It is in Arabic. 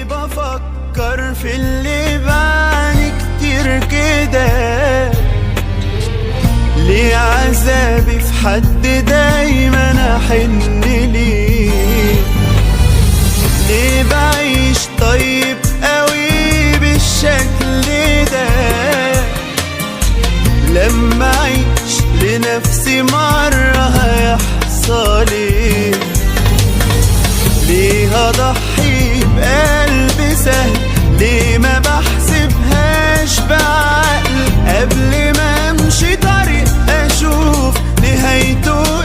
بفكر في اللي بعاني كتير كده؟ ليه عذابي في حد دايما احن ليه؟ ليه بعيش طيب قوي بالشكل ده؟ لما اعيش لنفسي مرة هيحصل ايه؟ ليه هضحي بقلبي سهل؟ ليه ما بحسبهاش بعقل قبل ما امشي طريق اشوف نهايته